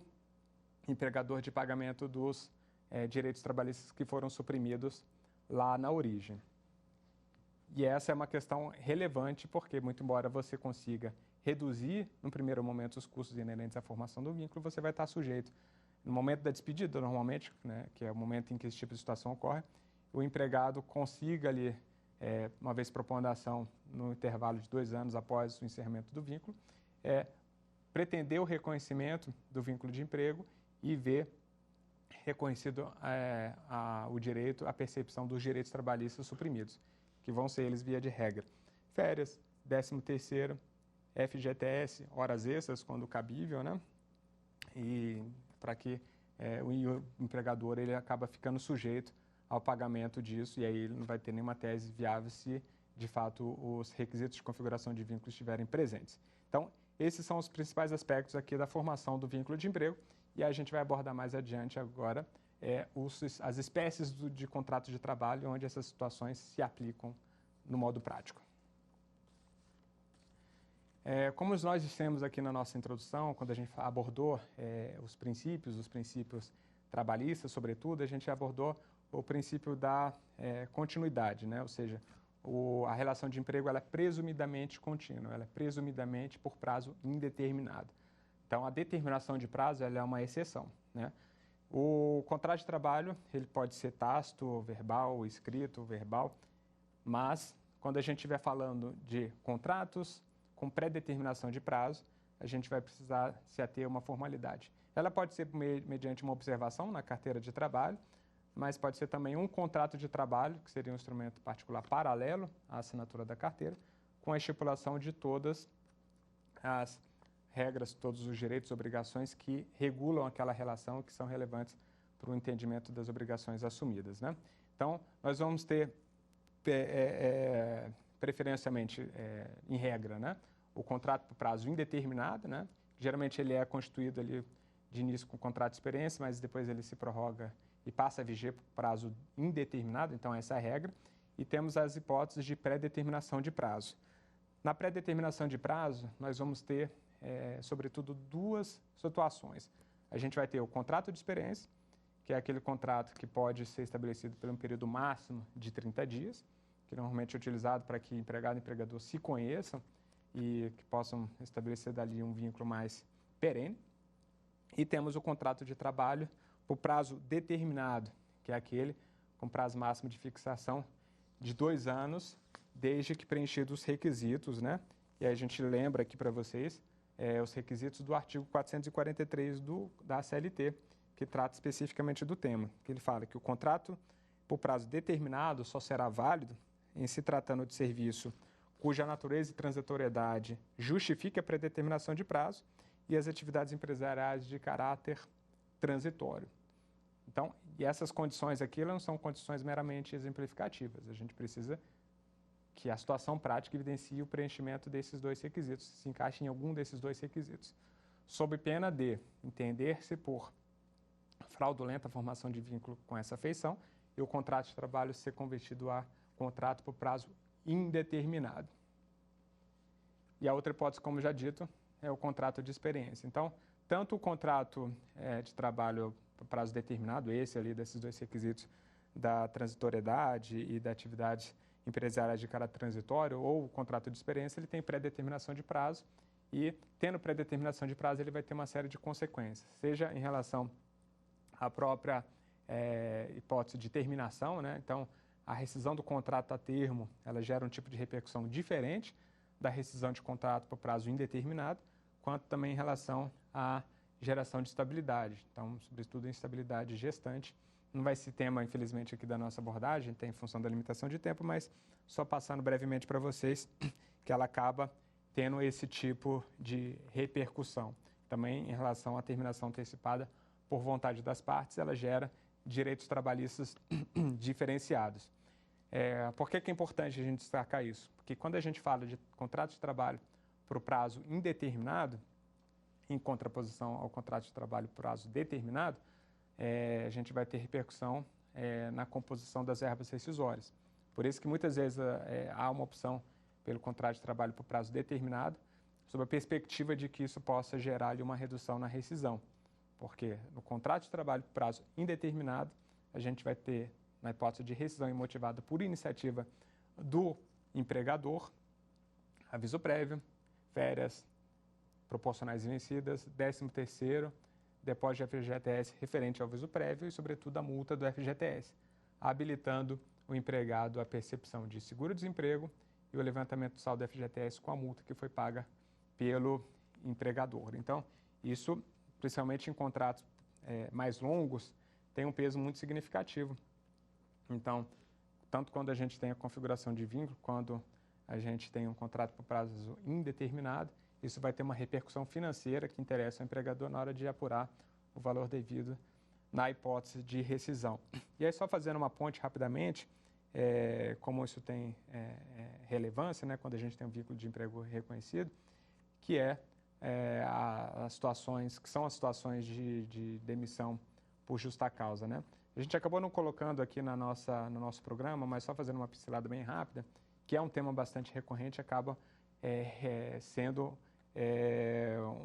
empregador de pagamento dos direitos trabalhistas que foram suprimidos lá na origem. E essa é uma questão relevante porque, muito embora você consiga reduzir, no primeiro momento, os custos inerentes à formação do vínculo, você vai estar sujeito, no momento da despedida, normalmente, né, que é o momento em que esse tipo de situação ocorre, o empregado consiga ali, uma vez propondo a ação no intervalo de 2 anos após o encerramento do vínculo, pretender o reconhecimento do vínculo de emprego e ver reconhecido o direito, a percepção dos direitos trabalhistas suprimidos, que vão ser eles via de regra. Férias, 13º, FGTS, horas extras, quando cabível, né? E para que o empregador ele acaba ficando sujeito ao pagamento disso, e aí ele não vai ter nenhuma tese viável se, de fato, os requisitos de configuração de vínculo estiverem presentes. Então, esses são os principais aspectos aqui da formação do vínculo de emprego, e a gente vai abordar mais adiante agora as espécies de contrato de trabalho onde essas situações se aplicam no modo prático. Como nós dissemos aqui na nossa introdução, quando a gente abordou os princípios trabalhistas, sobretudo, a gente abordou o princípio da continuidade, né? Ou seja, a relação de emprego ela é presumidamente contínua, ela é presumidamente por prazo indeterminado. Então, a determinação de prazo ela é uma exceção, né? O contrato de trabalho ele pode ser tácito, verbal, escrito, verbal, mas quando a gente estiver falando de contratos com pré-determinação de prazo, a gente vai precisar se ater a uma formalidade. Ela pode ser mediante uma observação na carteira de trabalho, mas pode ser também um contrato de trabalho, que seria um instrumento particular paralelo à assinatura da carteira, com a estipulação de todas as regras, todos os direitos e obrigações que regulam aquela relação e que são relevantes para o entendimento das obrigações assumidas, né? Então, nós vamos ter, preferencialmente, em regra, né, o contrato por prazo indeterminado, né? Geralmente ele é constituído ali de início com contrato de experiência, mas depois ele se prorroga e passa a viger por prazo indeterminado, então essa é a regra. E temos as hipóteses de pré-determinação de prazo. Na pré-determinação de prazo, nós vamos ter, sobretudo, duas situações. A gente vai ter o contrato de experiência, que é aquele contrato que pode ser estabelecido por um período máximo de 30 dias, que normalmente é utilizado para que empregado e empregador se conheçam e que possam estabelecer dali um vínculo mais perene. E temos o contrato de trabalho por prazo determinado, que é aquele com prazo máximo de fixação de 2 anos, desde que preenchidos os requisitos, né? E aí a gente lembra aqui para vocês os requisitos do artigo 443 da CLT, que trata especificamente do tema, que ele fala que o contrato por prazo determinado só será válido em se tratando de serviço cuja natureza e transitoriedade justifique a predeterminação de prazo e as atividades empresariais de caráter transitório. Então, e essas condições aqui não são condições meramente exemplificativas. A gente precisa que a situação prática evidencie o preenchimento desses dois requisitos, se encaixe em algum desses dois requisitos, sob pena de entender-se por fraudulenta formação de vínculo com essa feição e o contrato de trabalho ser convertido a contrato por prazo indeterminado. E a outra hipótese, como já dito, é o contrato de experiência. Então, tanto o contrato de trabalho por prazo determinado, esse ali desses dois requisitos da transitoriedade e da atividade empresarial de caráter transitório, ou o contrato de experiência, ele tem pré-determinação de prazo e, tendo pré-determinação de prazo, ele vai ter uma série de consequências, seja em relação à própria hipótese de terminação, né? Então, a rescisão do contrato a termo, ela gera um tipo de repercussão diferente da rescisão de contrato por prazo indeterminado, quanto também em relação à geração de estabilidade. Então, sobretudo, instabilidade gestante. Não vai ser tema, infelizmente, aqui da nossa abordagem, tem função da limitação de tempo, mas só passando brevemente para vocês que ela acaba tendo esse tipo de repercussão. Também, em relação à terminação antecipada por vontade das partes, ela gera direitos trabalhistas diferenciados. Por que é importante a gente destacar isso? Porque quando a gente fala de contrato de trabalho por prazo indeterminado, em contraposição ao contrato de trabalho por prazo determinado, a gente vai ter repercussão na composição das verbas rescisórias. Por isso que muitas vezes há uma opção pelo contrato de trabalho por prazo determinado, sob a perspectiva de que isso possa gerar ali uma redução na rescisão. Porque no contrato de trabalho por prazo indeterminado, a gente vai ter, na hipótese de rescisão imotivada por iniciativa do empregador, aviso prévio, férias proporcionais e vencidas, 13º, depósito de FGTS referente ao aviso prévio e, sobretudo, a multa do FGTS, habilitando o empregado à percepção de seguro-desemprego e o levantamento do saldo do FGTS com a multa que foi paga pelo empregador. Então, isso, principalmente em contratos mais longos, tem um peso muito significativo. Então, tanto quando a gente tem a configuração de vínculo, quando a gente tem um contrato por prazo indeterminado, isso vai ter uma repercussão financeira que interessa ao empregador na hora de apurar o valor devido na hipótese de rescisão. E aí, só fazendo uma ponte rapidamente, como isso tem relevância, né, quando a gente tem um vínculo de emprego reconhecido, que as situações, que são as situações de demissão por justa causa, né? A gente acabou não colocando aqui no nosso programa, mas só fazendo uma pincelada bem rápida, que é um tema bastante recorrente, acaba sendo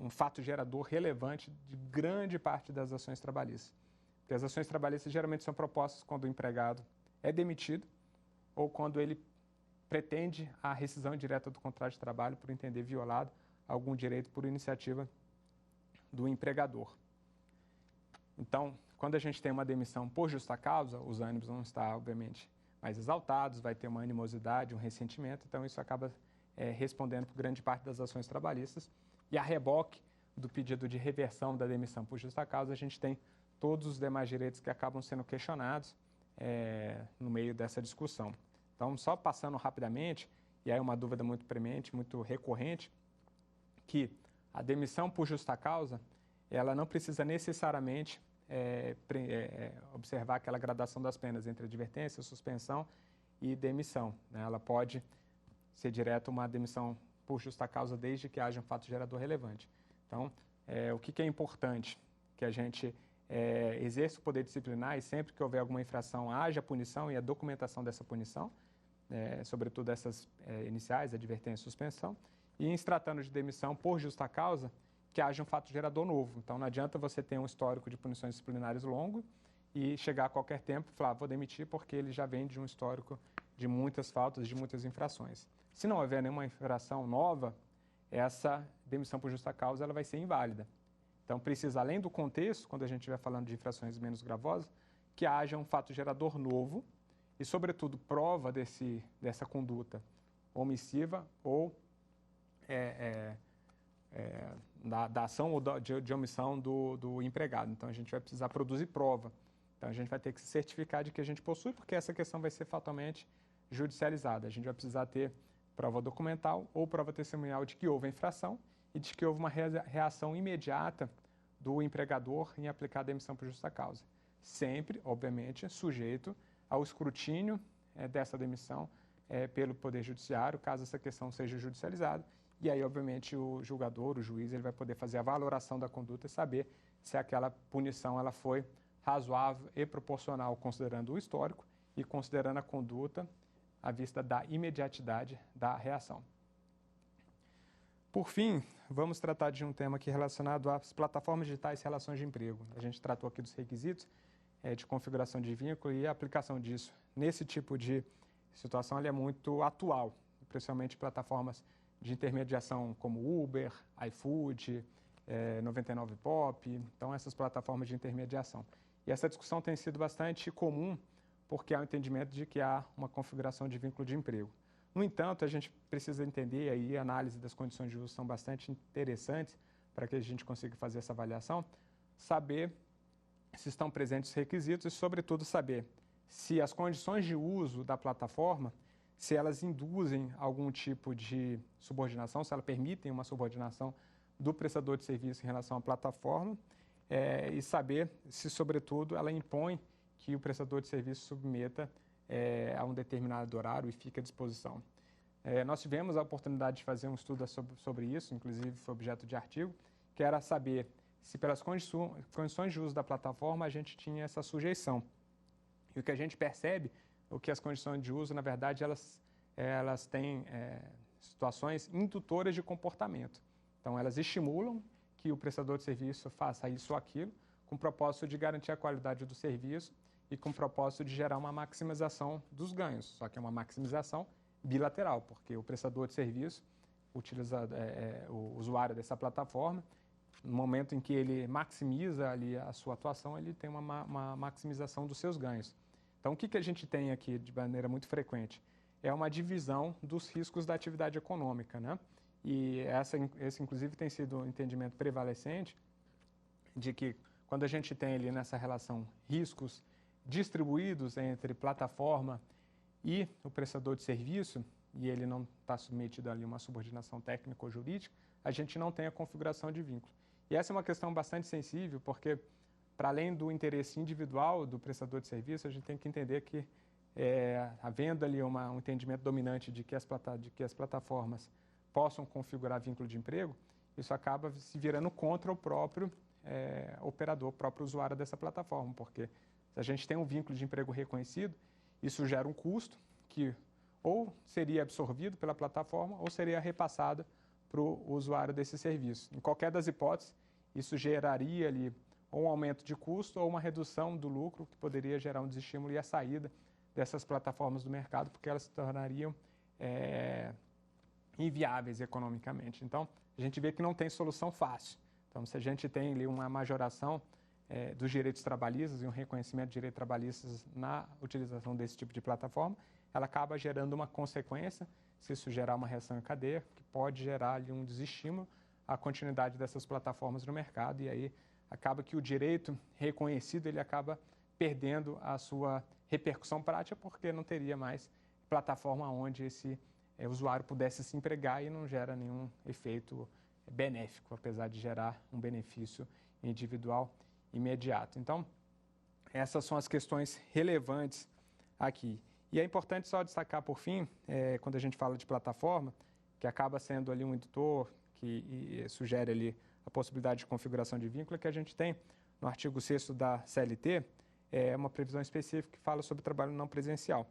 um fato gerador relevante de grande parte das ações trabalhistas. Porque as ações trabalhistas geralmente são propostas quando o empregado é demitido ou quando ele pretende a rescisão direta do contrato de trabalho por entender violado algum direito por iniciativa do empregador. Então, quando a gente tem uma demissão por justa causa, os ânimos vão estar, obviamente, mais exaltados, vai ter uma animosidade, um ressentimento, então isso acaba respondendo por grande parte das ações trabalhistas. E a reboque do pedido de reversão da demissão por justa causa, a gente tem todos os demais direitos que acabam sendo questionados no meio dessa discussão. Então, só passando rapidamente, e aí uma dúvida muito premente, muito recorrente, que a demissão por justa causa, ela não precisa necessariamente observar aquela gradação das penas entre advertência, suspensão e demissão, né? Ela pode ser direto uma demissão por justa causa desde que haja um fato gerador relevante. Então, o que é importante? Que a gente exerça o poder disciplinar e sempre que houver alguma infração haja punição e a documentação dessa punição, sobretudo essas iniciais, advertência e suspensão, e em se tratando de demissão por justa causa, que haja um fato gerador novo. Então, não adianta você ter um histórico de punições disciplinares longo e chegar a qualquer tempo e falar, vou demitir porque ele já vem de um histórico de muitas faltas, de muitas infrações. Se não houver nenhuma infração nova, essa demissão por justa causa ela vai ser inválida. Então, precisa, além do contexto, quando a gente estiver falando de infrações menos gravosas, que haja um fato gerador novo e, sobretudo, prova dessa conduta omissiva ou da ação ou de omissão do empregado. Então, a gente vai precisar produzir prova. Então, a gente vai ter que se certificar de que a gente possui, porque essa questão vai ser fatalmente judicializada. A gente vai precisar ter prova documental ou prova testemunhal de que houve a infração e de que houve uma reação imediata do empregador em aplicar a demissão por justa causa. Sempre, obviamente, sujeito ao escrutínio dessa demissão pelo Poder Judiciário, caso essa questão seja judicializada. E aí, obviamente, o julgador, o juiz, ele vai poder fazer a valoração da conduta e saber se aquela punição ela foi razoável e proporcional, considerando o histórico e considerando a conduta à vista da imediatidade da reação. Por fim, vamos tratar de um tema aqui relacionado às plataformas digitais e relações de emprego. A gente tratou aqui dos requisitos de configuração de vínculo e a aplicação disso. Nesse tipo de situação, ele é muito atual, principalmente plataformas de intermediação como Uber, iFood, 99pop, então essas plataformas de intermediação. E essa discussão tem sido bastante comum porque há o entendimento de que há uma configuração de vínculo de emprego. No entanto, a gente precisa entender, aí a análise das condições de uso são bastante interessantes para que a gente consiga fazer essa avaliação, saber se estão presentes os requisitos e, sobretudo, saber se as condições de uso da plataforma, se elas induzem algum tipo de subordinação, se elas permitem uma subordinação do prestador de serviço em relação à plataforma e saber se, sobretudo, ela impõe que o prestador de serviço submeta a um determinado horário e fique à disposição. Nós tivemos a oportunidade de fazer um estudo sobre isso, inclusive foi objeto de artigo, que era saber se pelas condições de uso da plataforma a gente tinha essa sujeição. E o que a gente percebe é que as condições de uso, na verdade, elas têm situações indutoras de comportamento. Então, elas estimulam que o prestador de serviço faça isso ou aquilo, com o propósito de garantir a qualidade do serviço e com o propósito de gerar uma maximização dos ganhos. Só que é uma maximização bilateral, porque o prestador de serviço utiliza o usuário dessa plataforma. No momento em que ele maximiza ali a sua atuação, ele tem uma maximização dos seus ganhos. Então, o que a gente tem aqui de maneira muito frequente? É uma divisão dos riscos da atividade econômica, né? E esse, inclusive, tem sido o entendimento prevalecente de que quando a gente tem ali nessa relação riscos distribuídos entre plataforma e o prestador de serviço, e ele não está submetido ali a uma subordinação técnica ou jurídica, a gente não tem a configuração de vínculo. E essa é uma questão bastante sensível, porque para além do interesse individual do prestador de serviço, a gente tem que entender que, havendo ali um entendimento dominante de que as plataformas possam configurar vínculo de emprego, isso acaba se virando contra o próprio operador, o próprio usuário dessa plataforma, porque se a gente tem um vínculo de emprego reconhecido, isso gera um custo que ou seria absorvido pela plataforma ou seria repassado para o usuário desse serviço. Em qualquer das hipóteses, isso geraria ali ou um aumento de custo ou uma redução do lucro, que poderia gerar um desestímulo e a saída dessas plataformas do mercado, porque elas se tornariam inviáveis economicamente. Então, a gente vê que não tem solução fácil. Então, se a gente tem ali uma majoração dos direitos trabalhistas e um reconhecimento de direitos trabalhistas na utilização desse tipo de plataforma, ela acaba gerando uma consequência, se isso gerar uma reação em cadeia, que pode gerar ali um desestímulo à continuidade dessas plataformas no mercado, e aí acaba que o direito reconhecido ele acaba perdendo a sua repercussão prática, porque não teria mais plataforma onde esse usuário pudesse se empregar e não gera nenhum efeito benéfico, apesar de gerar um benefício individual imediato. Então, essas são as questões relevantes aqui. E é importante só destacar, por fim, quando a gente fala de plataforma, que acaba sendo ali um indutor que sugere ali a possibilidade de configuração de vínculo, que a gente tem no artigo 6º da CLT, uma previsão específica que fala sobre trabalho não presencial,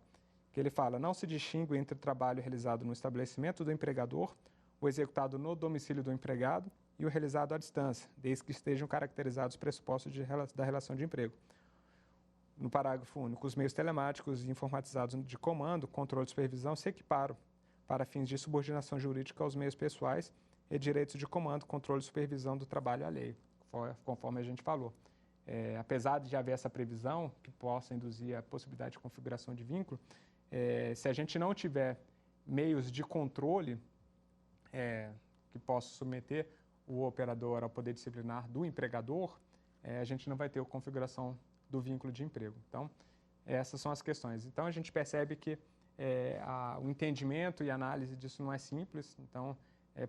que ele fala: não se distingue entre o trabalho realizado no estabelecimento do empregador, o executado no domicílio do empregado e o realizado à distância, desde que estejam caracterizados os pressupostos da relação de emprego. No parágrafo único, os meios telemáticos e informatizados de comando, controle e supervisão se equiparam para fins de subordinação jurídica aos meios pessoais e direitos de comando, controle e supervisão do trabalho alheio, conforme a gente falou. Apesar de haver essa previsão que possa induzir a possibilidade de configuração de vínculo, se a gente não tiver meios de controle que possam submeter o operador ao poder disciplinar do empregador, a gente não vai ter a configuração do vínculo de emprego. Então, essas são as questões. Então, a gente percebe que o entendimento e análise disso não é simples, então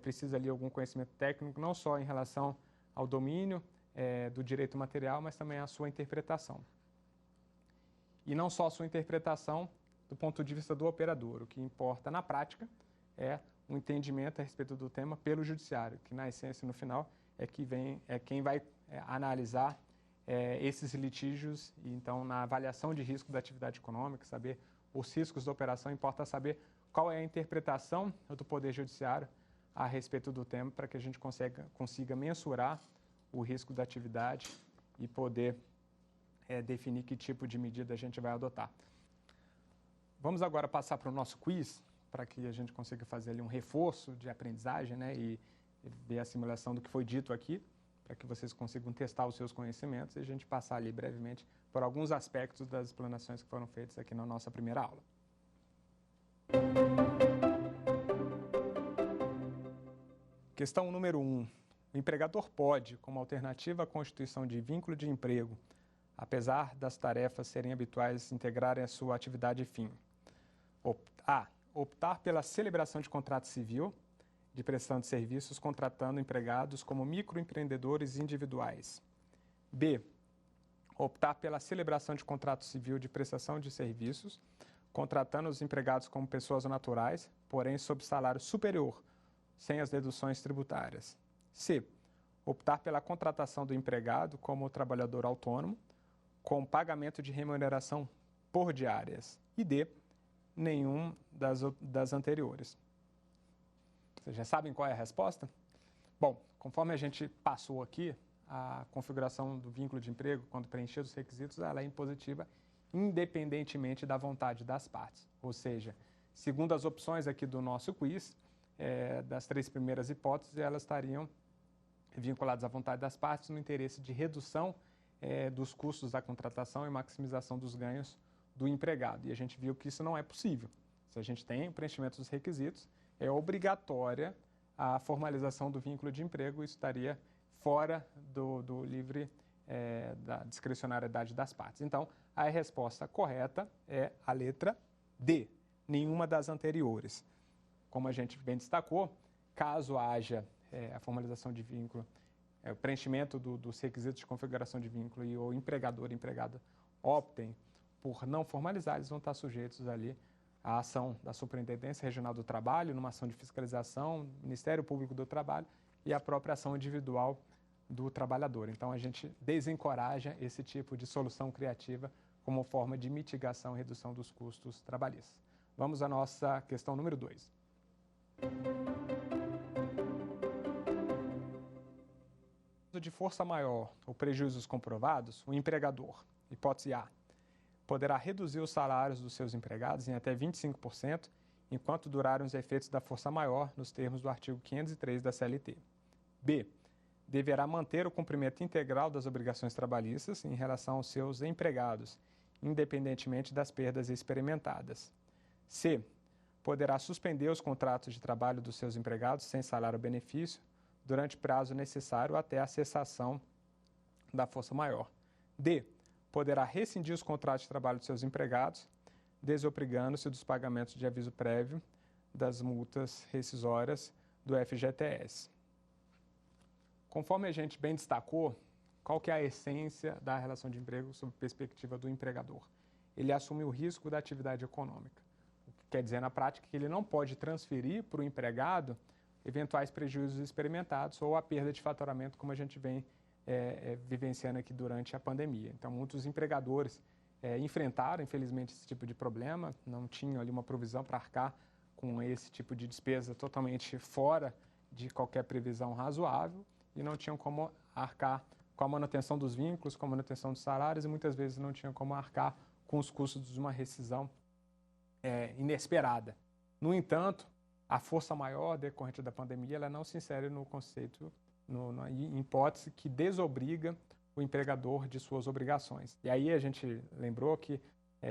precisa ali algum conhecimento técnico, não só em relação ao domínio do direito material, mas também a sua interpretação. E não só a sua interpretação do ponto de vista do operador, o que importa na prática é o entendimento a respeito do tema pelo judiciário, que na essência, no final, quem vai analisar esses litígios, e então na avaliação de risco da atividade econômica, saber os riscos da operação, importa saber qual é a interpretação do Poder Judiciário a respeito do tema, para que a gente consiga mensurar o risco da atividade e poder definir que tipo de medida a gente vai adotar. Vamos agora passar para o nosso quiz, para que a gente consiga fazer ali um reforço de aprendizagem, né, e ver a simulação do que foi dito aqui, para que vocês consigam testar os seus conhecimentos e a gente passar ali brevemente por alguns aspectos das explanações que foram feitas aqui na nossa primeira aula. Questão número 1. O empregador pode, como alternativa à constituição de vínculo de emprego, apesar das tarefas serem habituais, integrarem a sua atividade fim. A. Optar pela celebração de contrato civil de prestação de serviços contratando empregados como microempreendedores individuais. B. Optar pela celebração de contrato civil de prestação de serviços contratando os empregados como pessoas naturais, porém sob salário superior, sem as deduções tributárias. C. Optar pela contratação do empregado como trabalhador autônomo, com pagamento de remuneração por diárias. E D. Nenhum das anteriores. Vocês já sabem qual é a resposta? Bom, conforme a gente passou aqui, a configuração do vínculo de emprego, quando preenchidos os requisitos, ela é impositiva independentemente da vontade das partes. Ou seja, segundo as opções aqui do nosso quiz, das 3 primeiras hipóteses, elas estariam vinculadas à vontade das partes no interesse de redução dos custos da contratação e maximização dos ganhos do empregado. E a gente viu que isso não é possível. Se a gente tem o preenchimento dos requisitos, é obrigatória a formalização do vínculo de emprego, isso estaria fora do livre da discricionariedade das partes. Então, a resposta correta é a letra D, nenhuma das anteriores. Como a gente bem destacou, caso haja a formalização de vínculo o preenchimento dos requisitos de configuração de vínculo e o empregador e empregada optem por não formalizar, eles vão estar sujeitos ali à ação da Superintendência Regional do Trabalho, numa ação de fiscalização, Ministério Público do Trabalho e a própria ação individual do trabalhador. Então, a gente desencoraja esse tipo de solução criativa como forma de mitigação e redução dos custos trabalhistas. Vamos à nossa questão número 2. De força maior ou prejuízos comprovados, o empregador, hipótese A, poderá reduzir os salários dos seus empregados em até 25%, enquanto durarem os efeitos da força maior, nos termos do artigo 503 da CLT. B, deverá manter o cumprimento integral das obrigações trabalhistas em relação aos seus empregados, independentemente das perdas experimentadas. C, poderá suspender os contratos de trabalho dos seus empregados sem salário ou benefício durante o prazo necessário até a cessação da força maior. D, poderá rescindir os contratos de trabalho de seus empregados, desobrigando-se dos pagamentos de aviso prévio das multas rescisórias do FGTS. Conforme a gente bem destacou, qual que é a essência da relação de emprego sob perspectiva do empregador? Ele assume o risco da atividade econômica. O que quer dizer, na prática, que ele não pode transferir para o empregado eventuais prejuízos experimentados ou a perda de faturamento, como a gente vem vivenciando aqui durante a pandemia. Então, muitos empregadores enfrentaram, infelizmente, esse tipo de problema, não tinham ali uma provisão para arcar com esse tipo de despesa totalmente fora de qualquer previsão razoável e não tinham como arcar com a manutenção dos vínculos, com a manutenção dos salários e muitas vezes não tinham como arcar com os custos de uma rescisão inesperada. No entanto, a força maior decorrente da pandemia ela não se insere no conceito, em hipótese que desobriga o empregador de suas obrigações. E aí a gente lembrou que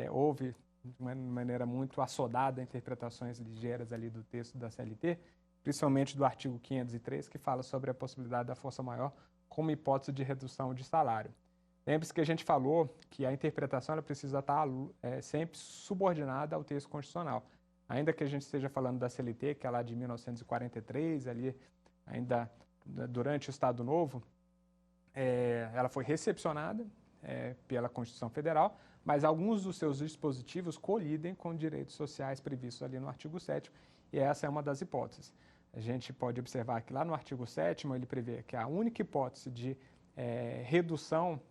houve, de uma maneira muito assodada, interpretações ligeiras ali do texto da CLT, principalmente do artigo 503, que fala sobre a possibilidade da força maior como hipótese de redução de salário. Lembre-se que a gente falou que a interpretação ela precisa estar sempre subordinada ao texto constitucional. Ainda que a gente esteja falando da CLT, que é lá de 1943, ali ainda durante o Estado Novo, ela foi recepcionada pela Constituição Federal, mas alguns dos seus dispositivos colidem com direitos sociais previstos ali no artigo 7º, e essa é uma das hipóteses. A gente pode observar que lá no artigo 7º ele prevê que a única hipótese de redução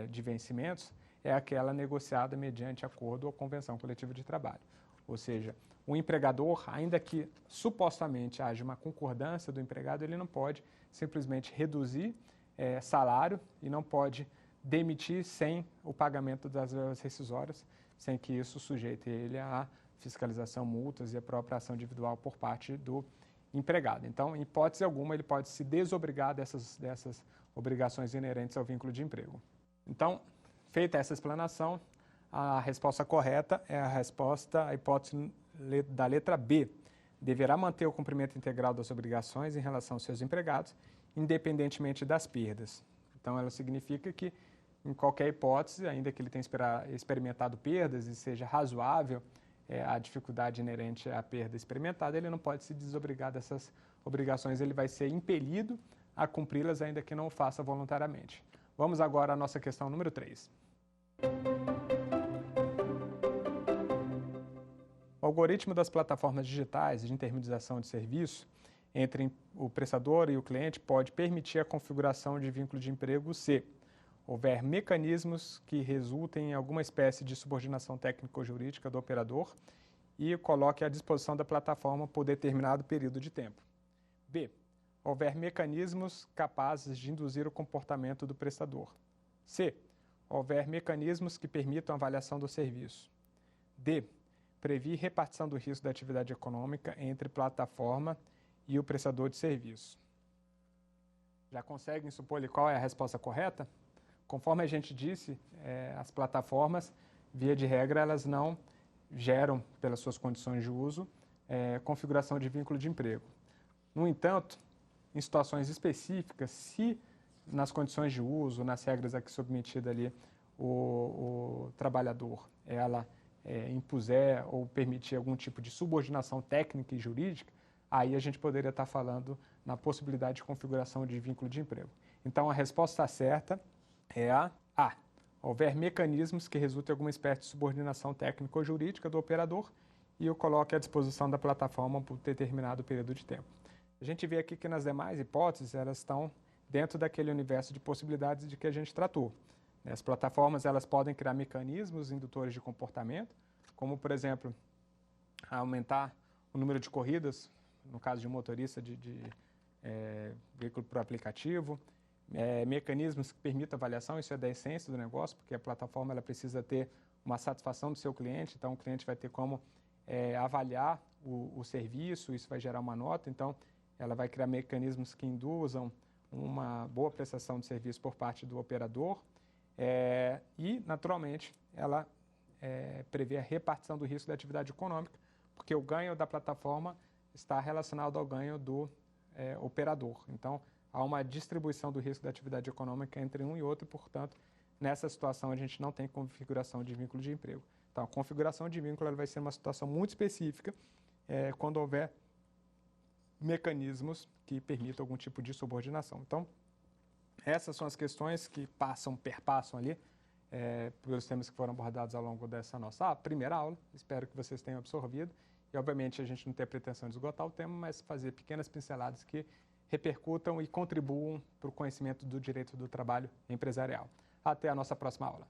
de vencimentos é aquela negociada mediante acordo ou convenção coletiva de trabalho. Ou seja, o empregador, ainda que supostamente haja uma concordância do empregado, ele não pode simplesmente reduzir salário e não pode demitir sem o pagamento das verbas rescisórias, sem que isso sujeite ele à fiscalização, multas e a própria ação individual por parte do empregado. Então, em hipótese alguma, ele pode se desobrigar dessas obrigações inerentes ao vínculo de emprego. Então, feita essa explanação, a resposta correta é a hipótese da letra B. Deverá manter o cumprimento integral das obrigações em relação aos seus empregados, independentemente das perdas. Então, ela significa que, em qualquer hipótese, ainda que ele tenha experimentado perdas e seja razoável a dificuldade inerente à perda experimentada, ele não pode se desobrigar dessas obrigações, ele vai ser impelido a cumpri-las, ainda que não o faça voluntariamente. Vamos agora à nossa questão número 3. O algoritmo das plataformas digitais de intermediação de serviço entre o prestador e o cliente pode permitir a configuração de vínculo de emprego se houver mecanismos que resultem em alguma espécie de subordinação técnico-jurídica do operador e coloque à disposição da plataforma por determinado período de tempo. B. Houver mecanismos capazes de induzir o comportamento do prestador. C. Houver mecanismos que permitam a avaliação do serviço. D. Previr repartição do risco da atividade econômica entre plataforma e o prestador de serviço. Já conseguem supor qual é a resposta correta? Conforme a gente disse, as plataformas, via de regra, elas não geram, pelas suas condições de uso, configuração de vínculo de emprego. No entanto, em situações específicas, se nas condições de uso, nas regras a que submetida ali o trabalhador, ela impuser ou permitir algum tipo de subordinação técnica e jurídica, aí a gente poderia estar falando na possibilidade de configuração de vínculo de emprego. Então, a resposta certa é a A. Houver mecanismos que resultem em alguma espécie de subordinação técnica ou jurídica do operador e o coloque à disposição da plataforma por determinado período de tempo. A gente vê aqui que nas demais hipóteses, elas estão dentro daquele universo de possibilidades de que a gente tratou. As plataformas elas podem criar mecanismos indutores de comportamento, como, por exemplo, aumentar o número de corridas, no caso de um motorista de veículo por aplicativo, mecanismos que permitam avaliação, isso é da essência do negócio, porque a plataforma ela precisa ter uma satisfação do seu cliente, então o cliente vai ter como avaliar o serviço, isso vai gerar uma nota, então ela vai criar mecanismos que induzam uma boa prestação de serviço por parte do operador e, naturalmente, ela prevê a repartição do risco da atividade econômica, porque o ganho da plataforma está relacionado ao ganho do operador. Então, há uma distribuição do risco da atividade econômica entre um e outro, e, portanto, nessa situação a gente não tem configuração de vínculo de emprego. Então, a configuração de vínculo ela vai ser uma situação muito específica quando houver mecanismos que permitam algum tipo de subordinação. Então, essas são as questões que perpassam ali pelos temas que foram abordados ao longo dessa nossa primeira aula. Espero que vocês tenham absorvido. E, obviamente, a gente não tem a pretensão de esgotar o tema, mas fazer pequenas pinceladas que repercutam e contribuam para o conhecimento do direito do trabalho empresarial. Até a nossa próxima aula.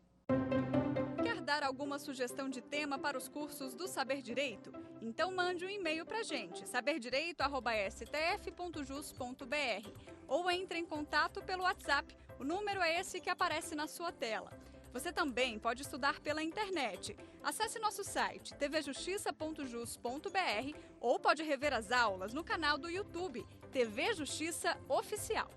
Quer dar alguma sugestão de tema para os cursos do Saber Direito? Então mande um e-mail para a gente, saberdireito@stf.jus.br, ou entre em contato pelo WhatsApp. O número é esse que aparece na sua tela. Você também pode estudar pela internet. Acesse nosso site tvjustiça.jus.br ou pode rever as aulas no canal do YouTube TV Justiça Oficial.